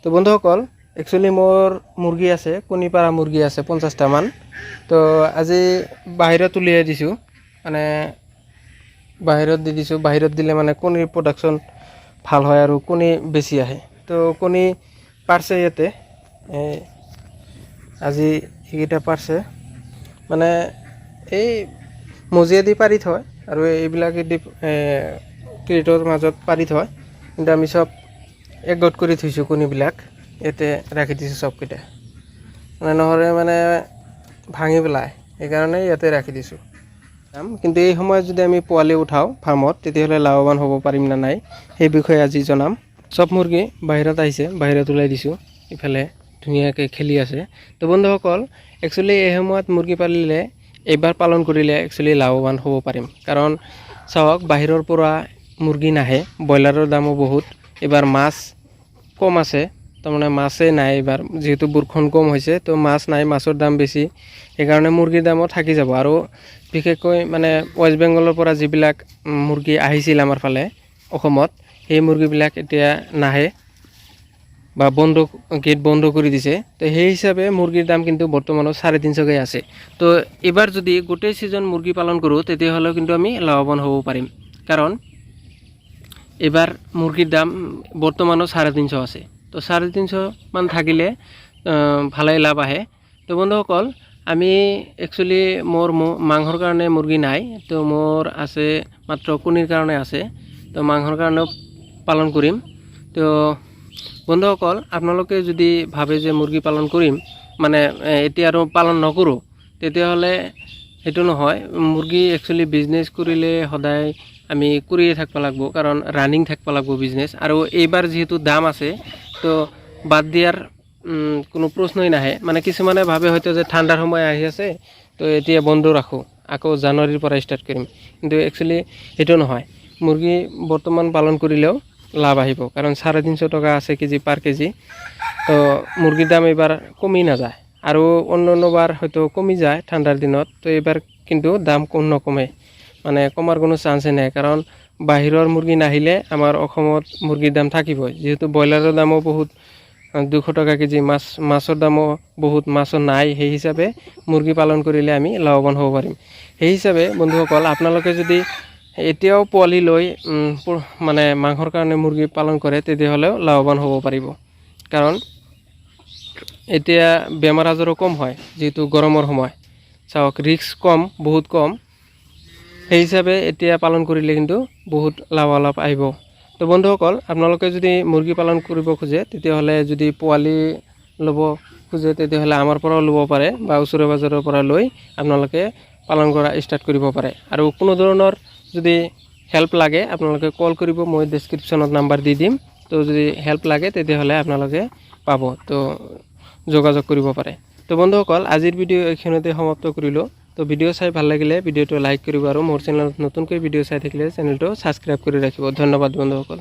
তো বন্ধুসকল একচুৱেলি মোৰ মুৰ্গী আছে, কণী পাৰা মুৰ্গী আছে 50টা মান। তো আজি বাহিৰত উলিয়াই দিছোঁ, মানে বাহিৰত দি দিছোঁ। বাহিৰত দিলে মানে কণীৰ প্ৰডাকশ্যন ভাল হয় আৰু কণী বেছি আহে। তো কণী পাৰছে ইয়াতে, আজি এইকেইটা পাৰছে, মানে এই মজিয়াদি পাৰি থয় আৰু এইবিলাকেদি ক্ৰেটৰ মাজত পাৰি থয়, কিন্তু আমি চব একগোট কৰি থৈছোঁ। কণীবিলাক ইয়াতে ৰাখি দিছোঁ চবকেইটা, মানে নহ'লে মানে ভাঙি পেলাই, সেইকাৰণে ইয়াতে ৰাখি দিছোঁ। কিন্তু এই সময়ত যদি আমি পোৱালি উঠাওঁ ফাৰ্মত, তেতিয়াহ'লে লাভৱান হ'ব পাৰিম নে নাই সেই বিষয়ে আজি জনাম। চব মুৰ্গী বাহিৰত আহিছে, বাহিৰত ওলাই দিছোঁ, ইফালে ধুনীয়াকৈ খেলি আছে। তো বন্ধুসকল একচুৱেলি এই সময়ত মুৰ্গী পালিলে, এইবাৰ পালন কৰিলে একচুৱেলি লাভৱান হ'ব পাৰিম। কাৰণ চাওক, বাহিৰৰ পৰা মুৰ্গী নাহে, ব্ৰইলাৰৰ দামো বহুত। এইবাৰ মাছ কম আছে, তাৰমানে মাছেই নাই এইবাৰ, যিহেতু বৰষুণ কম হৈছে, তো মাছ নাই, মাছৰ দাম বেছি, সেইকাৰণে মুৰ্গীৰ দামো থাকি যাব। আৰু বিশেষকৈ মানে ৱেষ্ট বেংগলৰ পৰা যিবিলাক মুৰ্গী আহিছিল আমাৰ ফালে অসমত, সেই মুৰ্গীবিলাক এতিয়া নাহে বা গেট বন্ধ কৰি দিছে। তো সেই হিচাপে মুৰ্গীৰ দাম কিন্তু বৰ্তমানত 350কৈ আছে। তো এইবাৰ যদি গোটেই ছিজন মুৰ্গী পালন কৰোঁ, তেতিয়াহ'লেও কিন্তু আমি লাভৱান হ'ব পাৰিম। কাৰণ এইবাৰ মুৰ্গীৰ দাম বৰ্তমানত 350 আছে। তো 350 মান থাকিলে ভালেই লাভ আহে। তো বন্ধুসকল আমি একচুৱেলি মোৰ মাংসৰ কাৰণে মুৰ্গী নাই, তো মোৰ আছে মাত্ৰ কণীৰ কাৰণে আছে। তো মাংসৰ কাৰণেও পালন কৰিম। তো বন্ধুসকল আপোনালোকে যদি ভাবে যে মুৰ্গী পালন কৰিম, মানে এতিয়া আৰু পালন নকৰোঁ, তেতিয়াহ'লে সেইটো নহয়। মুৰ্গী একচুৱেলি বিজনেছ কৰিলে সদায় আমি কৰিয়ে থাকিব লাগিব, কাৰণ ৰানিং থাকিব লাগিব বিজনেছ। আৰু এইবাৰ যিহেতু দাম আছে, তো বাদ দিয়াৰ কোনো প্ৰশ্নই নাহে। মানে কিছুমানে ভাবে হয়তো যে ঠাণ্ডাৰ সময় আহি আছে, তো এতিয়া বন্ধ ৰাখোঁ, আকৌ জানুৱাৰীৰ পৰা ষ্টাৰ্ট কৰিম, কিন্তু একচুৱেলি সেইটো নহয়। মুৰ্গী বৰ্তমান পালন কৰিলেও লাভ আহিব, কাৰণ 350 টকা আছে কেজি পাৰ কেজি। তো মুৰ্গীৰ দাম এইবাৰ কমি নাযায়, আৰু অন্যান্যবাৰ হয়তো কমি যায় ঠাণ্ডাৰ দিনত। তো এইবাৰ কিন্তু দাম নকমে, মানে কমাৰ কোনো চান্সেই নাই। কাৰণ বাহিৰৰ মুৰ্গী নাহিলে আমাৰ অসমত মুৰ্গীৰ দাম থাকিবই, যিহেতু ব্ৰইলাৰৰ দামো বহুত, 200 টকা কেজি, মাছৰ দামো বহুত, মাছো নাই। সেই হিচাপে মুৰ্গী পালন কৰিলে আমি লাভৱান হ'ব পাৰিম। সেই হিচাপে বন্ধুসকল আপোনালোকে যদি এতিয়াও পোৱালি লৈ মানে মাংসৰ কাৰণে মুৰ্গী পালন কৰে, তেতিয়াহ'লেও লাভৱান হ'ব পাৰিব। কাৰণ এতিয়া বেমাৰ আজাৰো কম হয়, যিহেতু গৰমৰ সময়। চাওক, ৰিস্ক কম, বহুত কম। সেই হিচাপে এতিয়া পালন কৰিলে কিন্তু বহুত লাভালাভ আহিব। তো বন্ধুসকল আপোনালোকে যদি মুৰ্গী পালন কৰিব খোজে, তেতিয়াহ'লে যদি পোৱালি ল'ব খোজে, তেতিয়াহ'লে আমাৰ পৰাও ল'ব পাৰে, বা ওচৰে পাজৰৰ পৰা লৈ আপোনালোকে পালন কৰা ষ্টাৰ্ট কৰিব পাৰে। আৰু কোনো ধৰণৰ যদি হেল্প লাগে আপোনালোকে কল কৰিব, মই ডেছক্ৰিপশ্যনত নাম্বাৰ দি দিম। তো যদি হেল্প লাগে তেতিয়াহ'লে আপোনালোকে পাব, তো যোগাযোগ কৰিব পাৰে। তো বন্ধুসকল আজিৰ ভিডিঅ' এইখিনিতে সমাপ্ত কৰিলোঁ। তো ভিডিঅ' চাই ভাল লাগিলে ভিডিঅ'টো লাইক কৰিব, আৰু মোৰ চেনেলত নতুনকৈ ভিডিঅ' চাই থাকিলে চেনেলটো ছাবস্ক্ৰাইব কৰি ৰাখিব। ধন্যবাদ বন্ধুসকল।